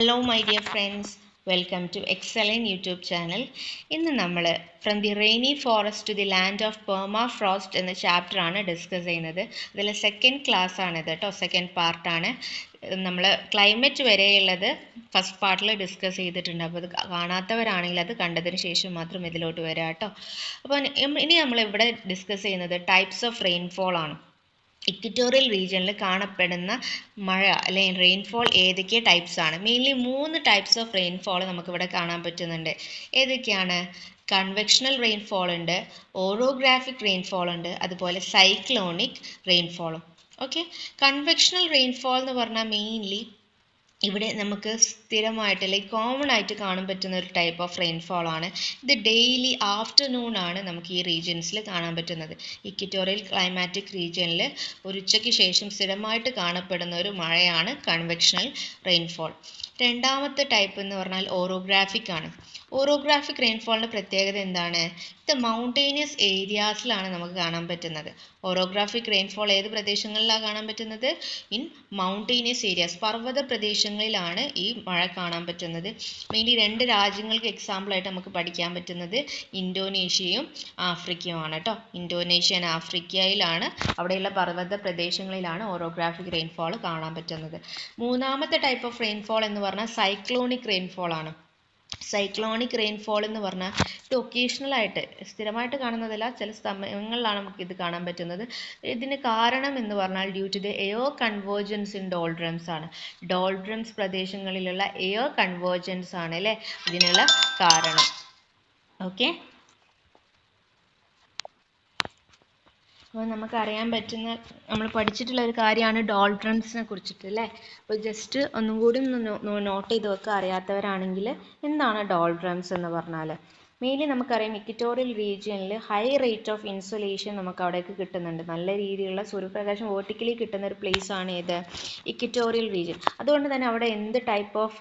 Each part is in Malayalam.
Hello my dear friends, welcome to Excellent YouTube channel. ഇന്ന് നമ്മൾ from the rainy forest to the land of permafrost എന്ന ചാപ്റ്റർ ആണ് ഡിസ്കസ് ചെയ്യുന്നത്. അതിൽ സെക്കൻഡ് ക്ലാസ് ആണിത് കേട്ടോ, സെക്കൻഡ് പാർട്ടാണ്. നമ്മൾ ക്ലൈമറ്റ് വരെയുള്ളത് ഫസ്റ്റ് പാർട്ടിൽ ഡിസ്കസ് ചെയ്തിട്ടുണ്ട്. അപ്പോൾ അത് കാണാത്തവരാണെങ്കിൽ അത് കണ്ടതിന് ശേഷം മാത്രം ഇതിലോട്ട് വരാം കേട്ടോ. അപ്പോൾ ഇനി നമ്മൾ ഇവിടെ ഡിസ്കസ് ചെയ്യുന്നത് ടൈപ്സ് ഓഫ് റെയിൻഫോൾ ആണ്. ഇക്വറ്റോറിയൽ റീജിയനിൽ കാണപ്പെടുന്ന മഴ അല്ലെങ്കിൽ റെയിൻഫോൾ ഏതൊക്കെ ടൈപ്സ് ആണ്? മെയിൻലി 3 ടൈപ്സ് ഓഫ് റെയിൻഫോൾ നമുക്കിവിടെ കാണാൻ പറ്റുന്നുണ്ട്. ഏതൊക്കെയാണ്? കൺവെക്ഷണൽ റെയിൻഫോൾ ഉണ്ട്, ഓറോഗ്രാഫിക് റെയിൻഫോൾ ഉണ്ട്, അതുപോലെ സൈക്ലോണിക് റെയിൻഫോളും. ഓക്കെ, കൺവെക്ഷണൽ റെയിൻഫോൾ എന്ന് പറഞ്ഞാൽ മെയിൻലി ഇവിടെ നമുക്ക് സ്ഥിരമായിട്ട് ലൈക്ക് കോമൺ ആയിട്ട് കാണാൻ പറ്റുന്ന ഒരു ടൈപ്പ് ഓഫ് റെയിൻഫോൾ ആണ്. ഇത് ഡെയിലി ആഫ്റ്റർനൂൺ ആണ് നമുക്ക് ഈ റീജിയൻസിൽ കാണാൻ പറ്റുന്നത്. ഇക്വറ്റോറിയൽ ക്ലൈമാറ്റിക് റീജിയനിൽ ഒരു ഉച്ചയ്ക്ക് ശേഷം സ്ഥിരമായിട്ട് കാണപ്പെടുന്ന ഒരു മഴയാണ് കൺവെക്ഷണൽ റെയിൻഫോൾ. രണ്ടാമത്തെ ടൈപ്പ് എന്ന് പറഞ്ഞാൽ ഓറോഗ്രാഫിക് ആണ്. ഓറോഗ്രാഫിക് റെയിൻഫോളിൻ്റെ പ്രത്യേകത എന്താണ്? ഇത് മൗണ്ടേനിയസ് ഏരിയാസിലാണ് നമുക്ക് കാണാൻ പറ്റുന്നത്. ഓറോഗ്രാഫിക് റെയിൻഫോൾ ഏത് പ്രദേശങ്ങളിലാണ് കാണാൻ പറ്റുന്നത്? ഇൻ മൗണ്ടേനിയസ് ഏരിയാസ്, പർവ്വത പ്രദേശങ്ങളിലാണ് ഈ മഴ കാണാൻ പറ്റുന്നത്. മെയിൻലി 2 രാജ്യങ്ങൾക്ക് എക്സാമ്പിളായിട്ട് നമുക്ക് പഠിക്കാൻ പറ്റുന്നത് ഇന്തോനേഷ്യയും ആഫ്രിക്കയുമാണ് കേട്ടോ. ഇന്തോനേഷ്യ ആൻഡ് ആഫ്രിക്കയിലാണ്, അവിടെയുള്ള പർവ്വത പ്രദേശങ്ങളിലാണ് ഓറോഗ്രാഫിക് റെയിൻഫോൾ കാണാൻ പറ്റുന്നത്. മൂന്നാമത്തെ ടൈപ്പ് ഓഫ് റെയിൻഫോൾ എന്ന് പറഞ്ഞാൽ സൈക്ലോണിക് റെയിൻഫോൾ ആണ്. സൈക്ലോണിക് റെയിൻഫോൾ എന്ന് പറഞ്ഞാൽ ഇത് ഒക്കേഷണൽ ആയിട്ട് സ്ഥിരമായിട്ട് കാണുന്നതല്ല, ചില സമയങ്ങളിലാണ് നമുക്ക് ഇത് കാണാൻ പറ്റുന്നത്. ഇതിന് കാരണം എന്ന് പറഞ്ഞാൽ due to the air convergence in doldrums ആണ്. ഡോൾഡ്രംസ് പ്രദേശങ്ങളിലുള്ള എയർ കൺവേർജൻസ് ആണ് അല്ലേ ഇതിനുള്ള കാരണം. ഓക്കെ, അപ്പോൾ നമുക്കറിയാൻ പറ്റുന്ന, നമ്മൾ പഠിച്ചിട്ടുള്ള ഒരു കാര്യമാണ് ഡോൾഡ്രംസിനെ കുറിച്ചിട്ട് അല്ലേ. അപ്പോൾ ജസ്റ്റ് ഒന്നും കൂടി നോട്ട് ചെയ്ത് വെക്കുക അറിയാത്തവരാണെങ്കിൽ. എന്താണ് ഡോൾഡ്രംസ് എന്ന് പറഞ്ഞാൽ? മെയിൻലി നമുക്കറിയാം ഇക്വറ്റോറിയൽ റീജിയനിൽ ഹൈ റേറ്റ് ഓഫ് ഇൻസുലേഷൻ നമുക്ക് അവിടേക്ക് കിട്ടുന്നുണ്ട്. നല്ല രീതിയിലുള്ള സൂര്യപ്രകാശം വേർട്ടിക്കലി കിട്ടുന്ന ഒരു പ്ലേസ് ആണ് ഏത്? Equatorial region. അതുകൊണ്ട് തന്നെ അവിടെ എന്ത് ടൈപ്പ് ഓഫ്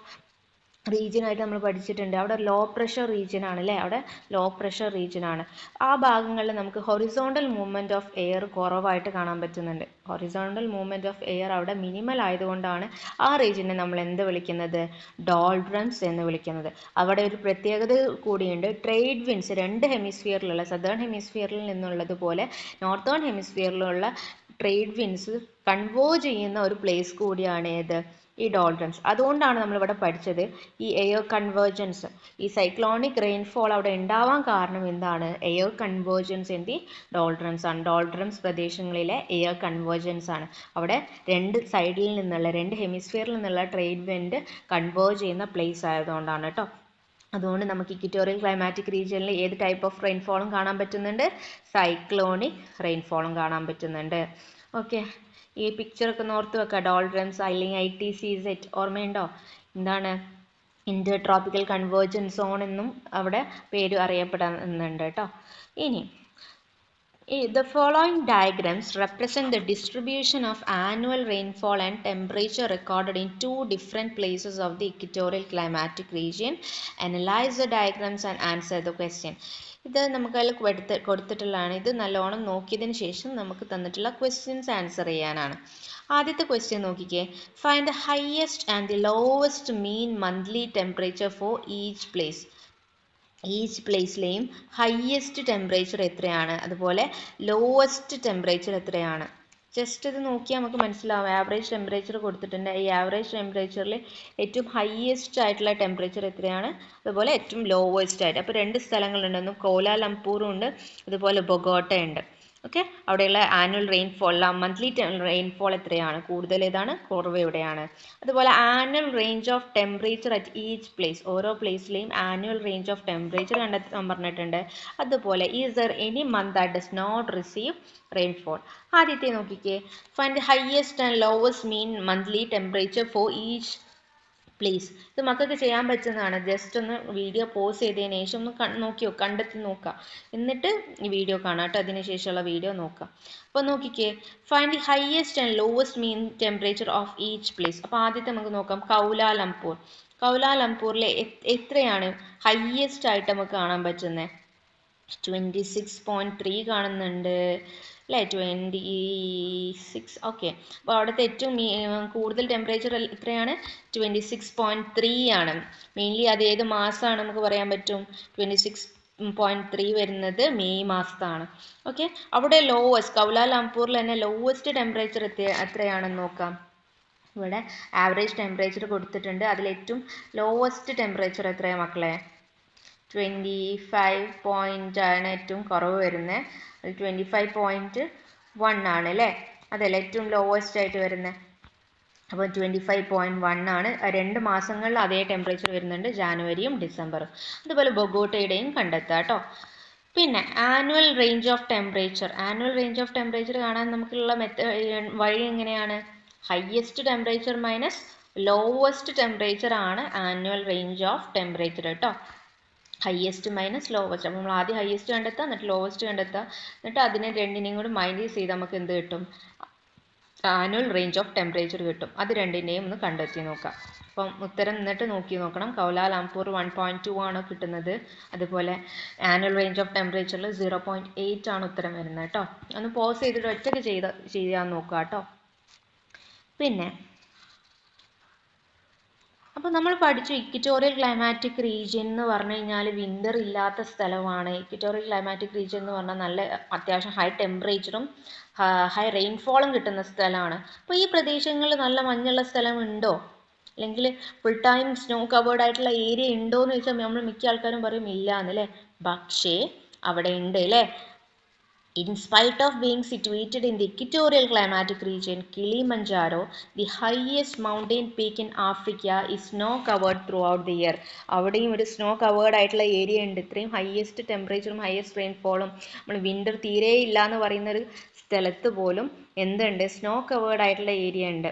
റീജിയനായിട്ട് നമ്മൾ പഠിച്ചിട്ടുണ്ട്? അവിടെ ലോ പ്രഷർ റീജിയൻ ആണ് അല്ലേ, അവിടെ ലോ പ്രഷർ റീജിയൻ ആണ്. ആ ഭാഗങ്ങളിൽ നമുക്ക് ഹൊറിസോണ്ടൽ മൂവ്മെൻറ്റ് ഓഫ് എയർ കുറവായിട്ട് കാണാൻ പറ്റുന്നുണ്ട്. ഹൊറിസോണ്ടൽ മൂവ്മെൻറ്റ് ഓഫ് എയർ അവിടെ മിനിമൽ ആയതുകൊണ്ടാണ് ആ റീജിയനെ നമ്മൾ എന്ത് വിളിക്കുന്നത്? ഡോൾഡ്രംസ് എന്ന് വിളിക്കുന്നത്. അവിടെ ഒരു പ്രത്യേകത കൂടിയുണ്ട്. ട്രേഡ് വിൻഡ്സ് 2 ഹെമിസ്ഫിയറിലുള്ള, സദേൺ ഹെമിസ്ഫിയറിൽ നിന്നുള്ളതുപോലെ നോർത്തേൺ ഹെമിസ്ഫിയറിലുള്ള ട്രേഡ് വിൻഡ്സ് കൺവേർജ് ചെയ്യുന്ന ഒരു പ്ലേസ് കൂടിയാണ് ഏത്? ഈ ഡോൾഡ്രംസ്. അതുകൊണ്ടാണ് നമ്മളിവിടെ പഠിച്ചത് ഈ എയർ കൺവേർജൻസ്, ഈ സൈക്ലോണിക് റെയിൻഫോൾ അവിടെ ഉണ്ടാവാൻ കാരണം എന്താണ്? എയർ കൺവേർജൻസ് ഇൻ ദി ഡോൾഡ്രംസ് ആണ്. ഡോൾഡ്രംസ് പ്രദേശങ്ങളിലെ എയർ കൺവേർജൻസ് ആണ്. അവിടെ 2 സൈഡിൽ നിന്നുള്ള, 2 ഹെമിസ്ഫിയറിൽ നിന്നുള്ള ട്രേഡ് വിൻഡ് കൺവേർജ് ചെയ്യുന്ന പ്ലേസ് ആയതുകൊണ്ടാണ് കേട്ടോ. അതുകൊണ്ട് നമുക്ക് ഇക്വറ്റോറിയൽ ക്ലൈമാറ്റിക് റീജിയനിൽ ഏത് ടൈപ്പ് ഓഫ് റെയിൻഫോളും കാണാൻ പറ്റുന്നുണ്ട്? സൈക്ലോണിക് റെയിൻഫോളും കാണാൻ പറ്റുന്നുണ്ട്. ഓക്കെ, ഈ പിക്ചറൊക്കെ ഓർത്ത് വെക്കുക. ഡോൾഡ്രംസ് അല്ലെങ്കിൽ ITCZ ഓർമ്മയുണ്ടോ? എന്താണ്? ഇന്റർ ട്രോപ്പിക്കൽ കൺവേർജൻസ് സോൺ എന്നും അവിടെ പേര് അറിയപ്പെടുന്നുണ്ട് കേട്ടോ. ഇനി the following diagrams represent the distribution of annual rainfall and temperature recorded in 2 different places of the equatorial climatic region. Analyze the diagrams and answer the question. ഇത് നമുക്കതിൽ കൊടുത്തിട്ടുള്ളതാണ്. ഇത് നല്ലോണം നോക്കിയതിന് ശേഷം നമുക്ക് തന്നിട്ടുള്ള ക്വസ്റ്റ്യൻസ് ആൻസർ ചെയ്യാനാണ്. ആദ്യത്തെ ക്വസ്റ്റ്യൻ നോക്കിക്കേ. Find the highest and the lowest mean monthly temperature for each place. Each പ്ലേസിലെയും ഹയസ്റ്റ് ടെമ്പറേച്ചർ എത്രയാണ്, അതുപോലെ ലോവസ്റ്റ് ടെമ്പറേച്ചർ എത്രയാണ്? ജസ്റ്റ് ഇത് നോക്കിയാൽ നമുക്ക് മനസ്സിലാവും. ആവറേജ് ടെമ്പറേച്ചർ കൊടുത്തിട്ടുണ്ട്. ഈ ആവറേജ് ടെമ്പറേച്ചറിൽ ഏറ്റവും ഹയസ്റ്റ് ആയിട്ടുള്ള ടെമ്പറേച്ചർ എത്രയാണ്, അതുപോലെ ഏറ്റവും ലോവസ്റ്റ് ആയിട്ട്. അപ്പോൾ 2 സ്ഥലങ്ങളുണ്ട്, ഒന്ന് കോലാലംപൂറും ഉണ്ട്, അതുപോലെ ബൊഗോട്ട ഉണ്ട്. ഓക്കെ, അവിടെയുള്ള ആനുവൽ റെയിൻഫോൾ, മന്ത്ലി റെയിൻഫോൾ എത്രയാണ്, കൂടുതൽ ഏതാണ്, കുറവ് എവിടെയാണ്? അതുപോലെ annual range of temperature at each place, ഓരോ പ്ലേസിലെയും ആനുവൽ റേഞ്ച് ഓഫ് ടെമ്പറേച്ചർ കണ്ടെത്താൻ പറഞ്ഞിട്ടുണ്ട്. അതുപോലെ is there any month that does not receive rainfall. ആദ്യത്തെ നോക്കിക്കേ. Find the highest and lowest mean monthly temperature for each place. ഇത് മക്കൾക്ക് ചെയ്യാൻ പറ്റുന്നതാണ്. ജസ്റ്റ് ഒന്ന് വീഡിയോ പോസ് ചെയ്തതിന് ശേഷം ഒന്ന് നോക്കിയോ, കണ്ടെത്തി നോക്കുക. എന്നിട്ട് ഈ വീഡിയോ കാണാം കേട്ടോ, അതിനുശേഷമുള്ള വീഡിയോ നോക്കാം. അപ്പോൾ നോക്കിക്കേ. Find the highest and lowest mean temperature of each place. അപ്പോൾ ആദ്യത്തെ നമുക്ക് നോക്കാം കൗലാലംപൂർ. കൗലാലംപൂരിലെ എത്രയാണ് ഹയസ്റ്റ് ആയിട്ട് നമുക്ക് കാണാൻ പറ്റുന്നത്? 26.3 കാണുന്നുണ്ട് അല്ലേ, 26. ഓക്കെ, അപ്പോൾ അവിടുത്തെ ഏറ്റവും കൂടുതൽ ടെമ്പറേച്ചർ എത്രയാണ്? 26.3 ആണ്. മെയിൻലി അത് ഏത് മാസമാണ് നമുക്ക് പറയാൻ പറ്റും? 26.3 വരുന്നത് മെയ് മാസത്താണ്. ഓക്കെ, അവിടെ ലോവസ്റ്റ് കൗലാലംപൂരിൽ തന്നെ ലോവസ്റ്റ് ടെമ്പറേച്ചർ എത്രയാണെന്ന് നോക്കാം. ഇവിടെ ആവറേജ് ടെമ്പറേച്ചർ കൊടുത്തിട്ടുണ്ട്. അതിൽ ഏറ്റവും ലോവസ്റ്റ് ടെമ്പറേച്ചർ എത്രയാണ് മക്കളെ? 25 ആണ് ഏറ്റവും കുറവ് വരുന്നത്. അത് 25.1 ആണ് അല്ലേ, അതല്ലേ ഏറ്റവും ലോവസ്റ്റ് ആയിട്ട് വരുന്നത്. അപ്പോൾ 25.1 ആണ്. 2 മാസങ്ങളിൽ അതേ ടെമ്പറേച്ചർ വരുന്നുണ്ട്, ജാനുവരിയും ഡിസംബറും. അതുപോലെ ബൊഗോട്ടയുടെയും കണ്ടെത്താം കേട്ടോ. പിന്നെ annual range of temperature. Annual range of temperature കാണാൻ നമുക്കുള്ള വഴി എങ്ങനെയാണ്? Highest temperature minus lowest temperature ആണ് ആനുവൽ റേഞ്ച് ഓഫ് ടെമ്പറേച്ചർ കേട്ടോ. Highest minus lowest. അപ്പോൾ നമ്മൾ ആദ്യം ഹയസ്റ്റ് കണ്ടെത്തുക, എന്നിട്ട് ലോവസ്റ്റ് കണ്ടെത്തുക, എന്നിട്ട് അതിനെ രണ്ടിനെയും കൂടി മൈനസ് ചെയ്ത് നമുക്ക് എന്ത് കിട്ടും? ആനുവൽ റേഞ്ച് ഓഫ് ടെമ്പറേച്ചർ കിട്ടും. അത് രണ്ടിനെയും ഒന്ന് കണ്ടെത്തി നോക്കാം. അപ്പം ഉത്തരം എന്നിട്ട് നോക്കി നോക്കണം. കൗലാലംപൂർ 1.2 ആണ് കിട്ടുന്നത്. അതുപോലെ ആനുവൽ റേഞ്ച് ഓഫ് ടെമ്പറേച്ചറിൽ 0.8 ആണ് ഉത്തരം വരുന്നത് കേട്ടോ. ഒന്ന് പോസ് ചെയ്തിട്ട് ഒറ്റയ്ക്ക് ചെയ്യാൻ നോക്കുക കേട്ടോ. പിന്നെ അപ്പോൾ നമ്മൾ പഠിച്ചു ഇക്വറ്റോറിയൽ ക്ലൈമാറ്റിക് റീജിയൻ എന്ന് പറഞ്ഞു കഴിഞ്ഞാൽ വിൻ്റർ ഇല്ലാത്ത സ്ഥലമാണ്. ഇക്വറ്റോറിയൽ ക്ലൈമാറ്റിക് റീജിയൻ എന്ന് പറഞ്ഞാൽ നല്ല അത്യാവശ്യം ഹൈ ടെമ്പറേച്ചറും ഹൈ റെയിൻഫോളും കിട്ടുന്ന സ്ഥലമാണ്. അപ്പോൾ ഈ പ്രദേശങ്ങളിൽ നല്ല മഞ്ഞുള്ള സ്ഥലമുണ്ടോ, അല്ലെങ്കിൽ ഫുൾ ടൈം സ്നോ കവേർഡ് ആയിട്ടുള്ള ഏരിയ ഉണ്ടോ എന്ന് ചോദിച്ചാൽ നമ്മൾ മിക്ക ആൾക്കാരും പറയും ഇല്ല എന്നല്ലേ. പക്ഷേ അവിടെ ഉണ്ട് അല്ലേ. In spite of being situated in the equatorial climatic region, Kilimanjaro, the highest mountain peak in Africa, is snow covered throughout the year. അവിടെയും ഒരു സ്നോ കവേർഡ് ആയിട്ടുള്ള ഏരിയ ഉണ്ട്. ഇത്രയും ഹയസ്റ്റ് ടെമ്പറേച്ചറും ഹയസ്റ്റ് റെയിൻഫോളും നമ്മൾ വിൻ്റർ തീരെ ഇല്ല എന്ന് പറയുന്ന ഒരു സ്ഥലത്ത് പോലും എന്തുണ്ട്? സ്നോ കവേർഡ് ആയിട്ടുള്ള ഏരിയ ഉണ്ട്.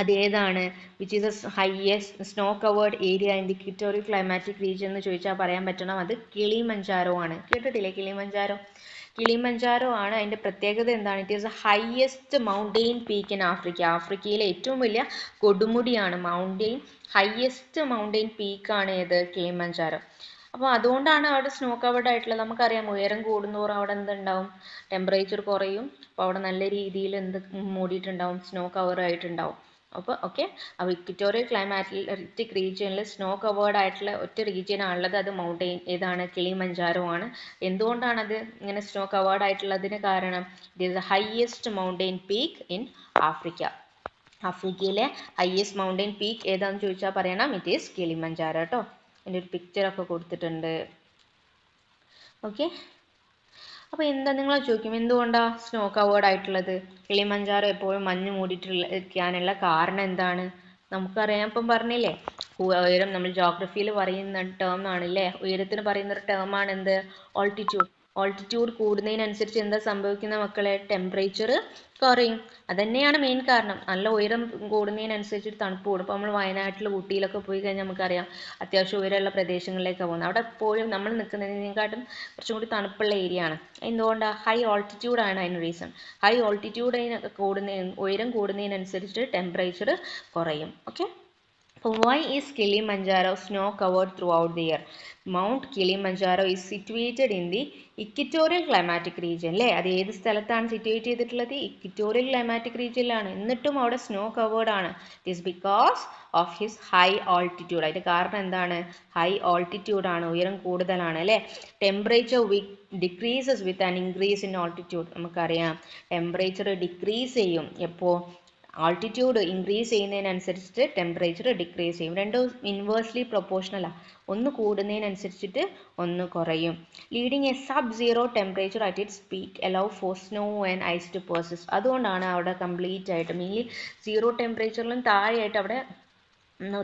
അതേതാണ്? Which is a highest snow covered area in the equatorial climatic region എന്ന് ചോദിച്ചാൽ പറയാൻ പറ്റണം അത് കിളിമഞ്ചാരോ ആണ്. കേട്ടിട്ടില്ലേ കിളിമഞ്ചാരോ? കിളിമഞ്ചാരോ ആണ്. അതിൻ്റെ പ്രത്യേകത എന്താണ്? It is a highest mountain peak in Africa. ആഫ്രിക്കയിലെ ഏറ്റവും വലിയ കൊടുമുടിയാണ്, മൗണ്ടെയിൻ ഹയസ്റ്റ് മൗണ്ടെയിൻ പീക്കാണ് ഏത്? കിളിമഞ്ചാരോ. അപ്പോൾ അതുകൊണ്ടാണ് അവിടെ സ്നോ കവേർഡ് ആയിട്ടുള്ളത്. നമുക്കറിയാം ഉയരം കൂടുന്തോറും അവിടെ എന്തുണ്ടാവും? ടെമ്പറേച്ചർ കുറയും. അപ്പോൾ അവിടെ നല്ല രീതിയിൽ എന്ത് മൂടിയിട്ടുണ്ടാവും? സ്നോ കവർ ആയിട്ടുണ്ടാവും. അപ്പോൾ ഓക്കെ, അപ്പോൾ ഇക്വറ്റോറിയൽ ക്ലൈമാറ്റിക് റീജിയനിൽ സ്നോ കവേർഡ് ആയിട്ടുള്ള ഒറ്റ റീജിയൻ ആണുള്ളത്. അത് മൗണ്ടെയിൻ ഏതാണ്? കിളിമഞ്ചാരോ ആണ്. എന്തുകൊണ്ടാണത് ഇങ്ങനെ സ്നോ കവേർഡ് ആയിട്ടുള്ളതിന് കാരണം? It is the highest mountain peak in Africa. ആഫ്രിക്കയിലെ ഹയസ്റ്റ് മൗണ്ടെയിൻ പീക്ക് ഏതാണെന്ന് ചോദിച്ചാൽ പറയണം ഇറ്റ് ഈസ് കിളിമഞ്ചാരോ കേട്ടോ. എൻ്റെ ഒരു പിക്ചറൊക്കെ കൊടുത്തിട്ടുണ്ട്. ഓക്കെ, അപ്പോൾ എന്താ നിങ്ങൾ ചോദിക്കും എന്തുകൊണ്ടാണ് സ്നോ കവേർഡ് ആയിട്ടുള്ളത്? കിളിമഞ്ചാരോ എപ്പോഴും മഞ്ഞ് മൂടിയിട്ടിരിക്കാനുള്ള കാരണം എന്താണ്? നമുക്കറിയാം, ഇപ്പം പറഞ്ഞില്ലേ ഉയരം. നമ്മൾ ജോഗ്രഫിയിൽ പറയുന്ന ടേം ആണല്ലേ, ഉയരത്തിന് പറയുന്ന ഒരു ടേം ആണ് എന്ത്? ഓൾട്ടിറ്റ്യൂഡ്. ഓൾട്ടിറ്റ്യൂഡ് കൂടുന്നതിനനുസരിച്ച് എന്താ സംഭവിക്കുന്ന മക്കളെ? ടെമ്പറേച്ചർ കുറയും. അതുതന്നെയാണ് മെയിൻ കാരണം. നല്ല ഉയരം കൂടുന്നതിനനുസരിച്ച് തണുപ്പ് കൂടും. ഇപ്പോൾ നമ്മൾ വയനാട്ടിൽ ഊട്ടിയിലൊക്കെ പോയി കഴിഞ്ഞാൽ നമുക്കറിയാം അത്യാവശ്യം ഉയരമുള്ള പ്രദേശങ്ങളിലേക്കാണ് പോകുന്നത്. അവിടെ എപ്പോഴും നമ്മൾ നിൽക്കുന്നതിനെക്കാട്ടും കുറച്ചും കൂടി തണുപ്പുള്ള ഏരിയ ആണ്. എന്തുകൊണ്ടാണ്? ഹൈ ഓൾട്ടിറ്റ്യൂഡ് ആണ് അതിന് റീസൺ. ഹൈ ഓൾട്ടിറ്റ്യൂഡ് ഉയരം കൂടുന്നതിനനുസരിച്ച് ടെമ്പറേച്ചർ കുറയും. Okay, why is Kilimanjaro snow covered throughout the year? Mount Kilimanjaro is situated in the equatorial climatic region അല്ലേ. അത് ഏത് സ്ഥലത്താണ് സിറ്റുവേറ്റ് ചെയ്തിട്ടുള്ളത്? ഇക്വറ്റോറിയൽ ക്ലൈമാറ്റിക് റീജിയനിലാണ്. എന്നിട്ടും അവിടെ സ്നോ കവേർഡ് ആണ്. It is because of his high altitude. അതിൻ്റെ കാരണം എന്താണ്? ഹൈ ഓൾട്ടിറ്റ്യൂഡ് ആണ്, ഉയരം കൂടുതലാണ് അല്ലേ. Temperature decreases with an increase in altitude. നമുക്കറിയാം ടെമ്പറേച്ചർ ഡിക്രീസ് ചെയ്യും എപ്പോൾ? ആൾട്ടിറ്റ്യൂഡ് ഇൻക്രീസ് ചെയ്യുന്നതിനനുസരിച്ചിട്ട് ടെമ്പറേച്ചർ ഡിക്രീസ് ചെയ്യും. രണ്ടും ഇൻവേഴ്സ്ലി പ്രൊപ്പോർഷണലാണ്. ഒന്ന് കൂടുന്നതിനനുസരിച്ചിട്ട് ഒന്ന് കുറയും. Leading a sub zero temperature at its peak allow for snow and ice to persist. അതുകൊണ്ടാണ് അവിടെ കംപ്ലീറ്റ് ആയിട്ട് മെയിൻലി സീറോ ടെമ്പറേച്ചറിലും താഴെയായിട്ട് അവിടെ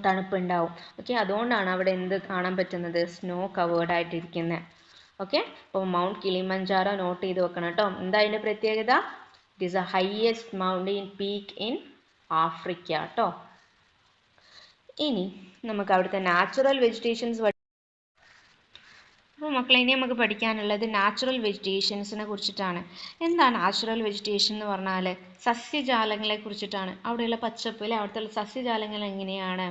തണുപ്പുണ്ടാവും. ഓക്കെ, അതുകൊണ്ടാണ് അവിടെ എന്ത് കാണാൻ പറ്റുന്നത്? സ്നോ കവേർഡ് ആയിട്ടിരിക്കുന്നത്. ഓക്കെ, അപ്പോൾ മൗണ്ട് കിളിമഞ്ചാരോ നോട്ട് ചെയ്ത് വെക്കണം കേട്ടോ. എന്താ അതിൻ്റെ പ്രത്യേകത? It is the highest mountain peak in Africa കേട്ടോ. ഇനി നമുക്ക് അവിടുത്തെ നാച്ചുറൽ വെജിറ്റേഷൻസ്. അപ്പോൾ മക്കളെ ഇനി നമുക്ക് പഠിക്കാനുള്ളത് നാച്ചുറൽ വെജിറ്റേഷൻസിനെ കുറിച്ചിട്ടാണ്. എന്താ നാച്ചുറൽ വെജിറ്റേഷൻ എന്ന് പറഞ്ഞാൽ? സസ്യജാലങ്ങളെ കുറിച്ചിട്ടാണ്. അവിടെയുള്ള പച്ചപ്പിലെ അവിടുത്തെ സസ്യജാലങ്ങൾ എങ്ങനെയാണ്?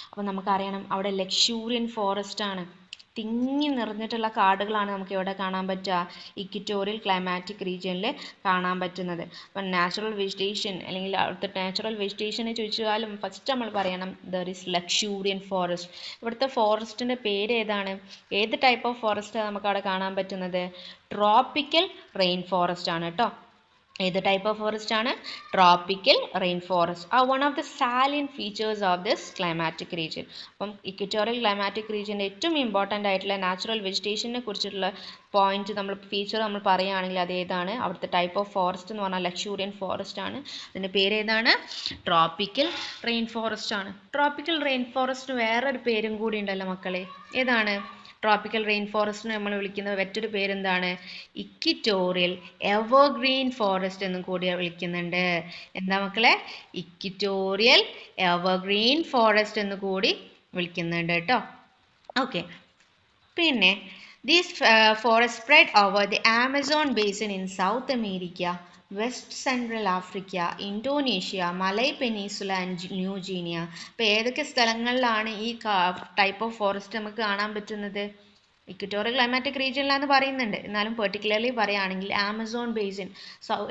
അപ്പോൾ നമുക്കറിയണം അവിടെ ലക്ഷൂറിയൻ ഫോറസ്റ്റ് ആണ്. തിങ്ങി നിറഞ്ഞിട്ടുള്ള കാടുകളാണ് നമുക്ക് എവിടെ കാണാൻ പറ്റുക? ഇക്വിറ്റോറിയൽ ക്ലൈമാറ്റിക് റീജിയനിൽ കാണാൻ പറ്റുന്നത്. അപ്പം നാച്ചുറൽ വെജിറ്റേഷൻ അല്ലെങ്കിൽ അവിടുത്തെ നാച്ചുറൽ വെജിറ്റേഷനെ ചോദിച്ചാലും ഫസ്റ്റ് നമ്മൾ പറയണം ദർ ഈസ് ലക്ഷൂറിയൻ ഫോറസ്റ്റ്. ഇവിടുത്തെ ഫോറസ്റ്റിൻ്റെ പേര് ഏതാണ്? ഏത് ടൈപ്പ് ഓഫ് ഫോറസ്റ്റാണ് നമുക്ക് അവിടെ കാണാൻ പറ്റുന്നത്? ട്രോപ്പിക്കൽ റെയിൻ ഫോറസ്റ്റ് ആണ് കേട്ടോ. ഏത് ടൈപ്പ് ഓഫ് ഫോറസ്റ്റ് ആണ്? Tropical rain forest are one of the salient features of this climatic region. അപ്പം ഇക്വറ്റോറിയൽ ക്ലൈമാറ്റിക് റീജിയൻ്റെ ഏറ്റവും ഇമ്പോർട്ടൻ്റ് ആയിട്ടുള്ള നാച്ചുറൽ വെജിറ്റേഷനെ കുറിച്ചിട്ടുള്ള പോയിന്റ് ഫീച്ചർ നമ്മൾ പറയുകയാണെങ്കിൽ അത് ഏതാണ്? അവിടുത്തെ ടൈപ്പ് ഓഫ് ഫോറസ്റ്റ് എന്ന് പറഞ്ഞാൽ ലക്ഷൂറിയൻ ഫോറസ്റ്റ് ആണ്. അതിൻ്റെ പേര് ഏതാണ്? ട്രോപ്പിക്കൽ റെയിൻ ഫോറസ്റ്റ് ആണ്. ട്രോപ്പിക്കൽ റെയിൻ ഫോറസ്റ്റ് വേറൊരു പേരും കൂടി ഉണ്ടല്ലോ മക്കളെ, ഏതാണ്? ട്രോപ്പിക്കൽ റെയിൻ ഫോറസ്റ്റിനെ നമ്മൾ വിളിക്കുന്ന മറ്റൊരു പേരെന്താണ്? ഇക്വിറ്റോറിയൽ എവർഗ്രീൻ ഫോറസ്റ്റ് എന്നും കൂടി വിളിക്കുന്നുണ്ട്. എന്താ മക്കളെ? ഇക്വിറ്റോറിയൽ എവർഗ്രീൻ ഫോറസ്റ്റ് എന്ന് കൂടി വിളിക്കുന്നുണ്ട് കേട്ടോ. ഓക്കെ, പിന്നെ these forests spread over the Amazon basin in South America, West Central Africa, Indonesia, Malay Peninsula and New Guinea. അപ്പോൾ ഏതൊക്കെ സ്ഥലങ്ങളിലാണ് ഈ ടൈപ്പ് ഓഫ് ഫോറസ്റ്റ് നമുക്ക് കാണാൻ പറ്റുന്നത്? ഇക്വറ്റോറിയൽ ക്ലൈമാറ്റിക് റീജിയനിലാന്ന് പറയുന്നുണ്ട്, എന്നാലും പെർട്ടിക്കുലർലി പറയുകയാണെങ്കിൽ ആമസോൺ ബേസിൻ.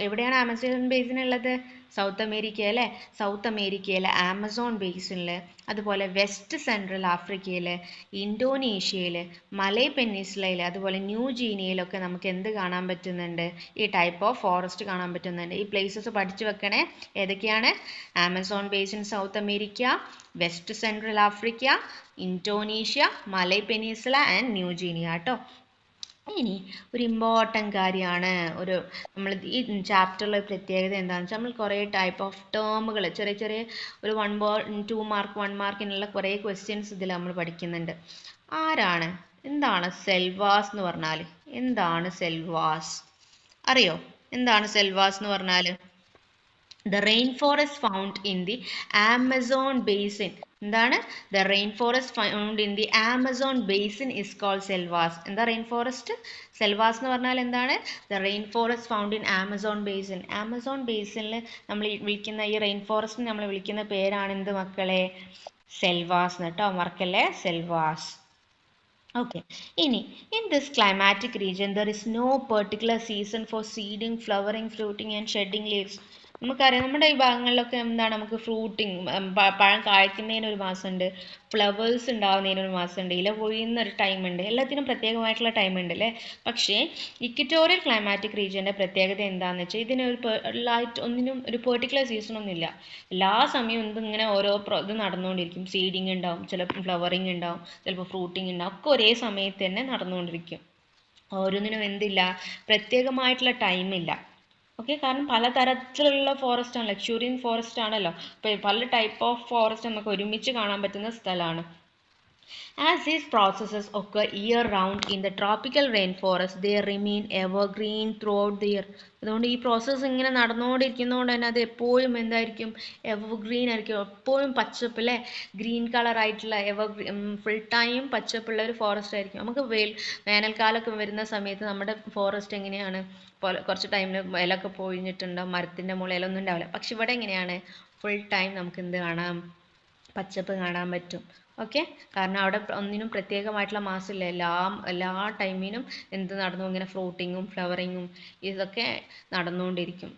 എവിടെയാണ് ആമസോൺ ബേസിൻ ഉള്ളത്? സൗത്ത് അമേരിക്ക അല്ലേ? സൗത്ത് അമേരിക്കയിലെ ആമസോൺ ബേസിനിൽ, അതുപോലെ വെസ്റ്റ് സെൻട്രൽ ആഫ്രിക്കയിൽ, ഇന്തോനേഷ്യയിൽ, മലൈ പെനിൻസുലയിൽ, അതുപോലെ ന്യൂ ഗിനിയയിലൊക്കെ നമുക്ക് എന്ത് കാണാൻ പറ്റുന്നുണ്ട്? ഈ ടൈപ്പ് ഓഫ് ഫോറസ്റ്റ് കാണാൻ പറ്റുന്നുണ്ട്. ഈ പ്ലേസസ് പഠിച്ചു വെക്കണേ. ഏതൊക്കെയാണ്? Amazon basin south America, west central Africa, Indonesia, malai peninsula and new guinea കേട്ടോ. ഇനി ഒരു ഇമ്പോർട്ടൻ്റ് കാര്യമാണ്, നമ്മൾ ഈ ചാപ്റ്ററിലെ പ്രത്യേകത എന്താണെന്ന് വെച്ചാൽ നമ്മൾ കുറേ ടൈപ്പ് ഓഫ് ടേമുകൾ ചെറിയ ചെറിയ ഒരു 2 മാർക്ക് 1 മാർക്കിനുള്ള കുറേ ക്വസ്റ്റ്യൻസ് ഇതിൽ നമ്മൾ പഠിക്കുന്നുണ്ട്. ആരാണ്? എന്താണ് സെൽവാസ് എന്ന് പറഞ്ഞാൽ? എന്താണ് സെൽവാസ് അറിയോ? എന്താണ് സെൽവാസ് എന്ന് പറഞ്ഞാൽ? The rainforest found in the Amazon basin. എന്താണ്? The rainforest found in the Amazon basin is called selvas. എന്താ rainforest? Selvas എന്ന് പറഞ്ഞാൽ എന്താണ്? The rainforest found in Amazon basin. Amazon basinൽ നമ്മൾ വിളിക്കുന്ന ഈ rainforest നമ്മൾ വിളിക്കുന്ന പേരാണ് എന്ത് മക്കളെ? സെൽവാസ് കേട്ടോ, മറക്കല്ലേ, സെൽവാസ്. Okay, ഇനി in this climatic region there is no particular season for seeding, flowering, fruiting and shedding leaves. നമുക്കറിയാം നമ്മുടെ ഈ ഭാഗങ്ങളിലൊക്കെ എന്താണ്, നമുക്ക് ഫ്രൂട്ടിങ് പഴം കായ്ക്കുന്നതിന് ഒരു മാസമുണ്ട്, ഫ്ലവേഴ്സ് ഉണ്ടാവുന്നതിന് ഒരു മാസമുണ്ട്, ഇല പൊഴിയുന്ന ഒരു ടൈമുണ്ട്, എല്ലാത്തിനും പ്രത്യേകമായിട്ടുള്ള ടൈമുണ്ട് അല്ലേ. പക്ഷേ ഇക്വറ്റോറിയൽ ക്ലൈമാറ്റിക് റീജിയൻ്റെ പ്രത്യേകത എന്താണെന്ന് വെച്ചാൽ ഇതിന് ഒന്നിനും ഒരു പെർട്ടിക്കുലർ സീസണൊന്നും ഇല്ല. എല്ലാ സമയവും ഇതിങ്ങനെ ഓരോ ഇത് നടന്നുകൊണ്ടിരിക്കും. സീഡിങ് ഉണ്ടാവും, ചിലപ്പോൾ ഫ്ലവറിങ് ഉണ്ടാവും, ചിലപ്പോൾ ഫ്രൂട്ടിങ് ഉണ്ടാവും, ഒക്കെ ഒരേ സമയത്ത് തന്നെ നടന്നുകൊണ്ടിരിക്കും. ഓരോന്നിനും എന്തില്ല, പ്രത്യേകമായിട്ടുള്ള ടൈമില്ല. ഓക്കെ, കാരണം പലതരത്തിലുള്ള ഫോറസ്റ്റ് ആണ്, ലക്ഷൂറിയൻ ഫോറസ്റ്റ് ആണല്ലോ. അപ്പോൾ പല ടൈപ്പ് ഓഫ് ഫോറസ്റ്റ് നമുക്ക് ഒരുമിച്ച് കാണാൻ പറ്റുന്ന സ്ഥലമാണ്. As these processes occur year-round in the tropical rainforest, they remain evergreen throughout the year. അതുകൊണ്ട് ഈ പ്രോസസ്സ് ഇങ്ങനെ നടന്നുകൊണ്ടിരിക്കുന്നതുകൊണ്ട് തന്നെ അത് എപ്പോഴും എന്തായിരിക്കും? എവർഗ്രീൻ ആയിരിക്കും, എപ്പോഴും പച്ചപ്പ് അല്ലേ, ഗ്രീൻ കളർ ആയിട്ടുള്ള ഫുൾ ടൈം പച്ചപ്പുള്ള ഒരു ഫോറസ്റ്റ് ആയിരിക്കും. നമുക്ക് വേനൽക്കാലമൊക്കെ വരുന്ന സമയത്ത് നമ്മുടെ ഫോറസ്റ്റ് എങ്ങനെയാണ്? കുറച്ച് ടൈമിൽ ഇലയൊക്കെ പൊഴിഞ്ഞിട്ടുണ്ടാവും, മരത്തിൻ്റെ മുകളിൽ ഇലയൊന്നും ഉണ്ടാവില്ല. പക്ഷെ ഇവിടെ എങ്ങനെയാണ്? ഫുൾ ടൈം നമുക്ക് എന്ത് കാണാം? പച്ചപ്പ് കാണാൻ പറ്റും. ഓക്കെ, കാരണം അവിടെ ഒന്നിനും പ്രത്യേകമായിട്ടുള്ള മാസമില്ല, എല്ലാ ടൈമിനും എന്ത് നടന്നു, ഇങ്ങനെ ഫ്രൂട്ടിങ്ങും ഫ്ലവറിങ്ങും ഇതൊക്കെ നടന്നുകൊണ്ടിരിക്കും.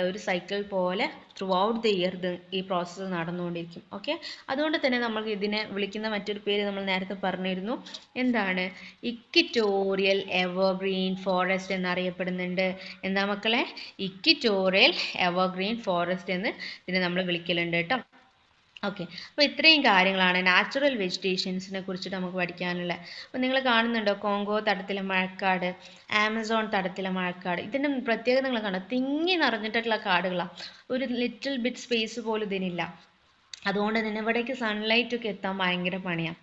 ഒരു സൈക്കിൾ പോലെ ത്രൂ ഔട്ട് ദ ഇയർ ഈ പ്രോസസ്സ് നടന്നുകൊണ്ടിരിക്കും. ഓക്കെ, അതുകൊണ്ട് തന്നെ നമ്മൾ ഇതിനെ വിളിക്കുന്ന മറ്റൊരു പേര് നമ്മൾ നേരത്തെ പറഞ്ഞിരുന്നു. എന്താണ്? ഇക്വിറ്റോറിയൽ എവർഗ്രീൻ ഫോറസ്റ്റ് എന്നറിയപ്പെടുന്നുണ്ട്. എന്താ മക്കളെ? ഇക്വിറ്റോറിയൽ എവർഗ്രീൻ ഫോറസ്റ്റ് എന്ന് ഇതിനെ നമ്മൾ വിളിക്കലുണ്ട് കേട്ടോ. ഓക്കെ, അപ്പോൾ ഇത്രയും കാര്യങ്ങളാണ് നാച്ചുറൽ വെജിറ്റേഷൻസിനെ കുറിച്ചിട്ട് നമുക്ക് പഠിക്കാനുള്ളത്. അപ്പോൾ നിങ്ങൾ കാണുന്നുണ്ടോ, കോങ്കോ തടത്തിലെ മഴക്കാട്, ആമസോൺ തടത്തിലെ മഴക്കാട്, ഇതിൻ്റെ പ്രത്യേകത നിങ്ങൾ കാണും, തിങ്ങി നിറഞ്ഞിട്ടുള്ള കാടുകളാണ്. ഒരു ലിറ്റിൽ ബിറ്റ് സ്പേസ് പോലും ഇതിനില്ല. അതുകൊണ്ട് തന്നെ ഇവിടേക്ക് സൺലൈറ്റ് ഒക്കെ എത്താൻ ഭയങ്കര പണിയാണ്.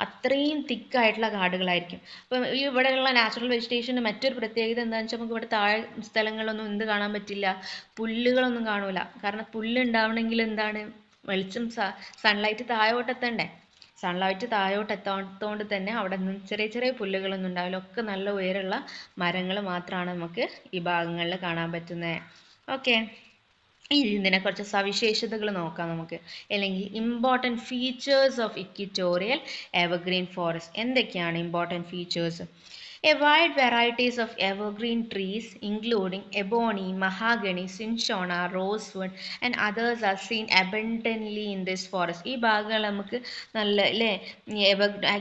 അത്രയും തിക്കായിട്ടുള്ള കാടുകളായിരിക്കും. അപ്പം ഈ ഇവിടെയുള്ള നാച്ചുറൽ വെജിറ്റേഷൻ്റെ മറ്റൊരു പ്രത്യേകത എന്താണെന്ന് വെച്ചാൽ നമുക്ക് ഇവിടെ താഴെ സ്ഥലങ്ങളിലൊന്നും എന്ത് കാണാൻ പറ്റില്ല? പുല്ലുകളൊന്നും കാണൂല. കാരണം പുല്ല് ഉണ്ടാവണമെങ്കിൽ എന്താണ്? വെളിച്ചം സൺലൈറ്റ് താഴോട്ടെത്തണ്ടേ. സൺലൈറ്റ് താഴോട്ടെത്താത്തതുകൊണ്ട് തന്നെ അവിടെ നിന്ന് ചെറിയ ചെറിയ പുല്ലുകളൊന്നും ഉണ്ടാവില്ല. ഒക്കെ നല്ല ഉയരമുള്ള മരങ്ങൾ മാത്രമാണ് നമുക്ക് ഈ ഭാഗങ്ങളിൽ കാണാൻ പറ്റുന്നത്. ഓക്കെ, ഇതിനെ കുറച്ച് സവിശേഷതകൾ നോക്കാം നമുക്ക്, അല്ലെങ്കിൽ important features of equatorial evergreen forest. എന്തൊക്കെയാണ് important features? A wide varieties of evergreen trees including ebony, mahogany, cinchona, rosewood and others are seen abundantly in this forest. ഈ ഭാഗങ്ങൾ നമുക്ക് നല്ല അല്ലേ,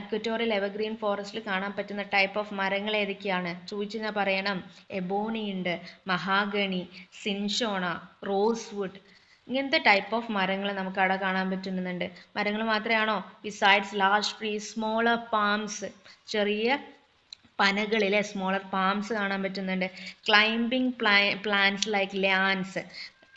ഇക്വറ്റോറിയൽ എവർഗ്രീൻ ഫോറസ്റ്റിൽ കാണാൻ പറ്റുന്ന ടൈപ്പ് ഓഫ് മരങ്ങൾ ഏതൊക്കെയാണ് ചോദിച്ചു ഞാൻ പറയണം. എബോണി ഉണ്ട്, മഹാഗണി, സിൻഷോണ, റോസ്വുഡ്, ഇങ്ങനത്തെ ടൈപ്പ് ഓഫ് മരങ്ങൾ നമുക്ക് അവിടെ കാണാൻ പറ്റുന്നുണ്ട്. മരങ്ങൾ മാത്രമാണോ? Besides large trees, smaller palms, ചെറിയ പനകളിലെ സ്മോളർ പാംസ് കാണാൻ പറ്റുന്നുണ്ട്. Climbing plants like lianas.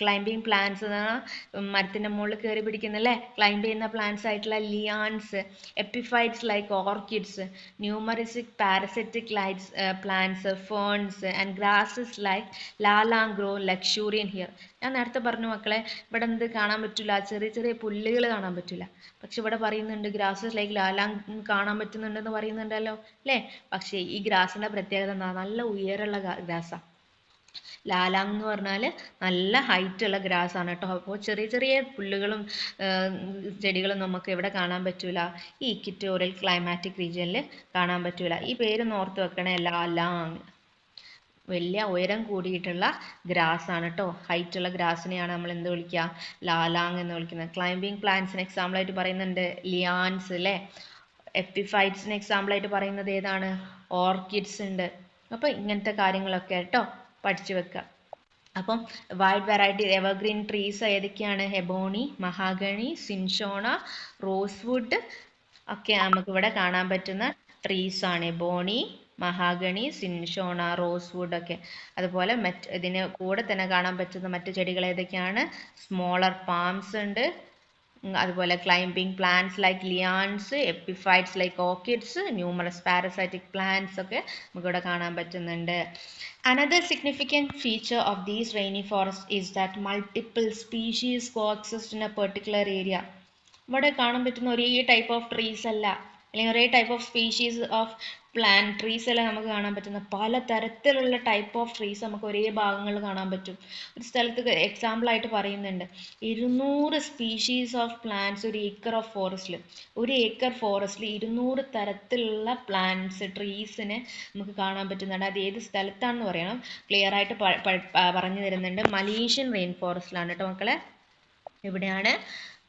Climbing plants എന്ന് പറഞ്ഞാൽ മരത്തിൻ്റെ മുകളിൽ കയറി പിടിക്കുന്നല്ലേ, ക്ലൈംബ് ചെയ്യുന്ന പ്ലാന്റ്സ് ആയിട്ടുള്ള lianas. Epiphytes like orchids, numerous parasitic lights plants, ferns and grasses like lalang grow luxuriant here. ഞാൻ നേരത്തെ പറഞ്ഞു മക്കളെ, ഇവിടെ എന്ത് കാണാൻ പറ്റില്ല, ചെറിയ ചെറിയ പുല്ലുകൾ കാണാൻ പറ്റില്ല. പക്ഷെ ഇവിടെ പറയുന്നുണ്ട് ഗ്രാസസ് ലൈക്ക് ലാലാങ് കാണാൻ പറ്റുന്നുണ്ടെന്ന് പറയുന്നുണ്ടല്ലോ അല്ലേ. പക്ഷേ ഈ ഗ്രാസിൻ്റെ പ്രത്യേകത എന്താ? നല്ല ഉയരമുള്ള ഗ്രാസാണ്. ലാലാങ് എന്ന് പറഞ്ഞാൽ നല്ല ഹൈറ്റ് ഉള്ള ഗ്രാസ് ആണ് കേട്ടോ. അപ്പോൾ ചെറിയ ചെറിയ പുല്ലുകളും ചെടികളും നമുക്ക് എവിടെ കാണാൻ പറ്റൂല? ഈ ഇക്വിറ്റോറിയൽ ക്ലൈമാറ്റിക് റീജിയനിൽ കാണാൻ പറ്റൂല. ഈ പേര് ഓർത്ത് വെക്കണേ, ലാലാങ്. വലിയ ഉയരം കൂടിയിട്ടുള്ള ഗ്രാസ് ആണ് കേട്ടോ. ഹൈറ്റ് ഉള്ള ഗ്രാസിനെയാണ് നമ്മൾ എന്ത് വിളിക്കുക? ലാലാങ് എന്ന് വിളിക്കുന്നത്. ക്ലൈംബിംഗ് പ്ലാന്റ്സിന് എക്സാമ്പിൾ ആയിട്ട് പറയുന്നുണ്ട് ലിയാൻസ് അല്ലേ. എപ്പിഫൈറ്റ്സിന് എക്സാമ്പിൾ ആയിട്ട് പറയുന്നത് ഏതാണ്? ഓർക്കിഡ്സ് ഉണ്ട്. അപ്പോൾ ഇങ്ങനത്തെ കാര്യങ്ങളൊക്കെ കേട്ടോ പഠിച്ചു വെക്കുക. അപ്പം വൈഡ് വെറൈറ്റി എവർഗ്രീൻ ട്രീസ് ഏതൊക്കെയാണ്? എബോണി, മഹാഗണി, സിൻഷോണ, റോസ്വുഡ് ഒക്കെ നമുക്കിവിടെ കാണാൻ പറ്റുന്ന ട്രീസ് ആണ്. എബോണി, മഹാഗണി, സിൻഷോണ, റോസ്വുഡ് ഒക്കെ. അതുപോലെ ഇതിന് കൂടെ തന്നെ കാണാൻ പറ്റുന്ന മറ്റു ചെടികൾ ഏതൊക്കെയാണ്? സ്മോളർ പാംസ് ഉണ്ട്, അതുപോലെ climbing plants like lianas, epiphytes like orchids, numerous parasitic plants ഒക്കെ നമുക്കിവിടെ കാണാൻ പറ്റുന്നുണ്ട്. Another significant feature of these rainy forests is that multiple species coexist in a particular area. ഇവിടെ കാണാൻ പറ്റുന്ന ഒരേ ടൈപ്പ് ഓഫ് ട്രീസ് അല്ല, അല്ലെങ്കിൽ ഒരേ type of species of plant trees അല്ല നമുക്ക് കാണാൻ പറ്റുന്ന. പല തരത്തിലുള്ള ടൈപ്പ് ഓഫ് ട്രീസ് നമുക്ക് ഒരേ ഭാഗങ്ങളിൽ കാണാൻ പറ്റും. ഒരു സ്ഥലത്ത് എക്സാമ്പിൾ ആയിട്ട് പറയുന്നുണ്ട് 200 സ്പീഷീസ് ഓഫ് പ്ലാന്റ്സ് ഒരു ഏക്കർ ഓഫ് ഫോറസ്റ്റിൽ. ഒരു ഏക്കർ ഫോറസ്റ്റിൽ 200 തരത്തിലുള്ള പ്ലാന്റ്സ് ട്രീസിനെ നമുക്ക് കാണാൻ പറ്റുന്നുണ്ട്. അത് ഏത് സ്ഥലത്താണെന്ന് പറയണം, ക്ലിയർ ആയിട്ട് പറഞ്ഞു തരുന്നുണ്ട്. മലേഷ്യൻ റെയിൻ ഫോറസ്റ്റിലാണ് കേട്ടോ മക്കളെ. എവിടെയാണ്?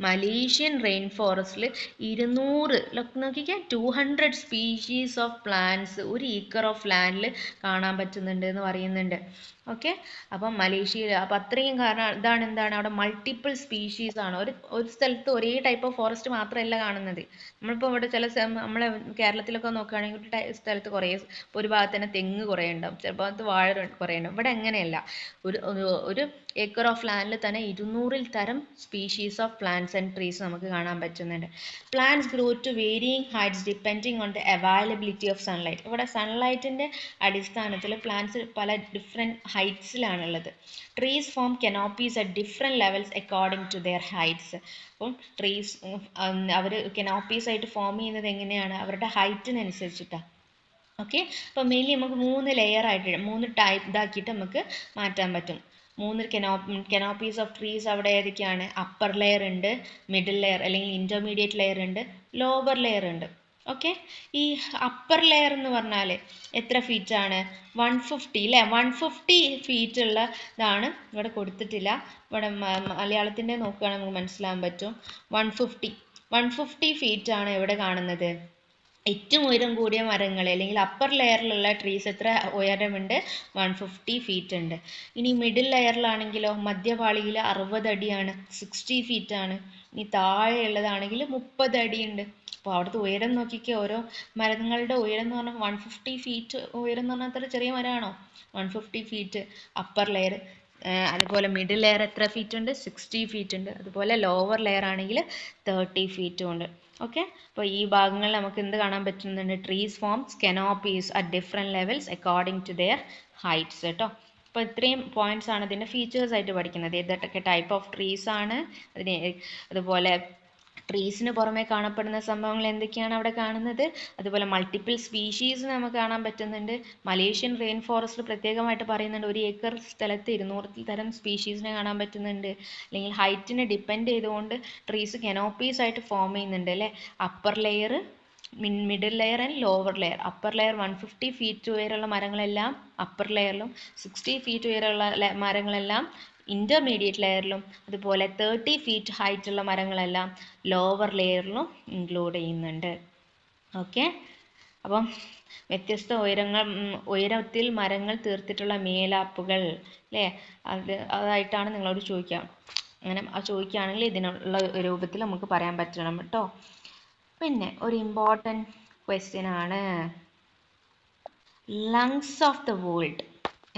മലേഷ്യൻ റെയിൻ ഫോറസ്റ്റിൽ 200 നോക്കിക്കാൻ 200 സ്പീഷീസ് ഓഫ് പ്ലാന്റ്സ് ഒരു ഏക്കർ ഓഫ് ലാൻഡിൽ കാണാൻ പറ്റുന്നുണ്ട് എന്ന് പറയുന്നുണ്ട്. ഓക്കെ, അപ്പം മലേഷ്യയിൽ അപ്പം അത്രയും കാരണം എന്താണ് അവിടെ മൾട്ടിപ്പിൾ സ്പീഷീസ് ആണ്. ഒരു സ്ഥലത്ത് ഒരേ ടൈപ്പ് ഓഫ് ഫോറസ്റ്റ് മാത്രമല്ല കാണുന്നത്. നമ്മളിപ്പോൾ ഇവിടെ ചില നമ്മളെ കേരളത്തിലൊക്കെ നോക്കുകയാണെങ്കിൽ ഒരു സ്ഥലത്ത് കുറേ, ഒരു ഭാഗത്ത് തന്നെ തെങ്ങ് കുറേ ഉണ്ടാവും, ചില ഭാഗത്ത് വാഴ കുറേ ഉണ്ടാവും. ഇവിടെ അങ്ങനെയല്ല. ഒരു ഏക്കർ ഓഫ് ലാൻഡിൽ തന്നെ 200 തരം species of plants and trees നമുക്ക് കാണാൻ പറ്റുന്നുണ്ട്. Plants grow to varying heights depending on the availability of sunlight. ഇവിടെ സൺലൈറ്റിൻ്റെ അടിസ്ഥാനത്തിൽ പ്ലാന്റ്സ് പല ഡിഫറെൻറ്റ് ഹൈറ്റ്സിലാണുള്ളത്. Trees form canopies at different levels according to their heights. അപ്പം ട്രീസ് അവർ കനോപ്പീസ് ആയിട്ട് ഫോം ചെയ്യുന്നത് എങ്ങനെയാണ്? അവരുടെ ഹൈറ്റിനനുസരിച്ചിട്ടാണ്. ഓക്കെ, അപ്പോൾ മെയിൻലി നമുക്ക് 3 ലെയർ ആയിട്ട് 3 ടൈപ്പ് ഇതാക്കിയിട്ട് നമുക്ക് മാറ്റാൻ പറ്റും. 3 കനോപ്പീസ് ഓഫ് ട്രീസ് അവിടെ ഏതൊക്കെയാണ്? അപ്പർ ലെയർ ഉണ്ട്, മിഡിൽ ലെയർ അല്ലെങ്കിൽ ഇൻ്റർമീഡിയറ്റ് ലെയർ ഉണ്ട്, ലോവർ ലെയർ ഉണ്ട്. ഓക്കെ, ഈ അപ്പർ ലെയർ എന്ന് പറഞ്ഞാൽ എത്ര ഫീറ്റ് ആണ്? 150 അല്ലേ. 150 ഫീറ്റ് ഉള്ള ഇതാണ് ഇവിടെ കൊടുത്തിട്ടില്ല. ഇവിടെ മലയാളത്തിൻ്റെ നോക്കുകയാണെങ്കിൽ നമുക്ക് മനസ്സിലാകാൻ പറ്റും. 150 ഫീറ്റ് ആണ് ഇവിടെ കാണുന്നത്. ഏറ്റവും ഉയരം കൂടിയ മരങ്ങൾ അല്ലെങ്കിൽ അപ്പർ ലെയറിലുള്ള ട്രീസ് എത്ര ഉയരമുണ്ട്? 150 ഫീറ്റ് ഉണ്ട്. ഇനി മിഡിൽ ലെയറിലാണെങ്കിലോ മധ്യപാളിയിൽ 60 അടിയാണ്, 60 ഫീറ്റ് ആണ്. ഇനി താഴെയുള്ളതാണെങ്കിൽ 30 അടിയുണ്ട്. അപ്പോൾ അവിടുത്തെ ഉയരം നോക്കിക്കോ, ഓരോ മരങ്ങളുടെ ഉയരം എന്ന് പറഞ്ഞാൽ 150 ഫീറ്റ് ഉയരം എന്ന് പറഞ്ഞാൽ അത്ര ചെറിയ മരമാണോ? 150 ഫീറ്റ് അപ്പർ ലെയർ. അതുപോലെ മിഡിൽ ലെയർ എത്ര ഫീറ്റ് ഉണ്ട്? 60 ഫീറ്റ് ഉണ്ട്. അതുപോലെ ലോവർ ലെയർ ആണെങ്കിൽ 30 ഫീറ്റും ഉണ്ട്. ഓക്കെ, അപ്പോൾ ഈ ഭാഗങ്ങളിൽ നമുക്ക് എന്ത് കാണാൻ പറ്റുന്നുണ്ട്? Trees forms canopies at different levels according to their heights കേട്ടോ. അപ്പോൾ ഇത്രയും പോയിന്റ്സ് ആണ് ഇതിൻ്റെ ഫീച്ചേഴ്സ് ആയിട്ട് പഠിക്കുന്നത്. ഏതൊക്കെ ടൈപ്പ് ഓഫ് ട്രീസ് ആണ്, അതുപോലെ ട്രീസിന് പുറമെ കാണപ്പെടുന്ന സംഭവങ്ങൾ എന്തൊക്കെയാണ് അവിടെ കാണുന്നത്? അതുപോലെ മൾട്ടിപ്പിൾ സ്പീഷീസ് നമുക്ക് കാണാൻ പറ്റുന്നുണ്ട്. മലേഷ്യൻ റെയിൻ ഫോറസ്റ്റ് പ്രത്യേകമായിട്ട് പറയുന്നുണ്ട് 1 ഏക്കർ സ്ഥലത്ത് 200 തരം സ്പീഷീസിനെ കാണാൻ പറ്റുന്നുണ്ട്. അല്ലെങ്കിൽ ഹൈറ്റിനെ ഡിപ്പെൻഡ് ചെയ്തുകൊണ്ട് ട്രീസ് കെനോപ്പീസ് ആയിട്ട് ഫോം ചെയ്യുന്നുണ്ട് അല്ലേ. Upper layer, middle layer and lower layer. Upper layer 150 feet ഉയരമുള്ള മരങ്ങളെല്ലാം അപ്പർ ലെയറിലും 60 ഫീറ്റ് ഉയരമുള്ള മരങ്ങളെല്ലാം ഇൻ്റർമീഡിയറ്റ് ലെയറിലും അതുപോലെ 30 ഫീറ്റ് ഹൈറ്റുള്ള മരങ്ങളെല്ലാം ലോവർ ലെയറിലും ഇൻക്ലൂഡ് ചെയ്യുന്നുണ്ട്. ഓക്കെ, അപ്പം വ്യത്യസ്ത ഉയരത്തിൽ മരങ്ങൾ തീർത്തിട്ടുള്ള മേലാപ്പുകൾ അല്ലേ, അതായിട്ടാണ് നിങ്ങളോട് ചോദിക്കാം. അങ്ങനെ ചോദിക്കുകയാണെങ്കിൽ ഇതിനുള്ള രൂപത്തിൽ നമുക്ക് പറയാൻ പറ്റണം കേട്ടോ. പിന്നെ ഒരു ഇമ്പോർട്ടൻറ്റ് ക്വസ്റ്റ്യൻ ആണ് ലങ്സ് ഓഫ് ദ വേൾഡ്.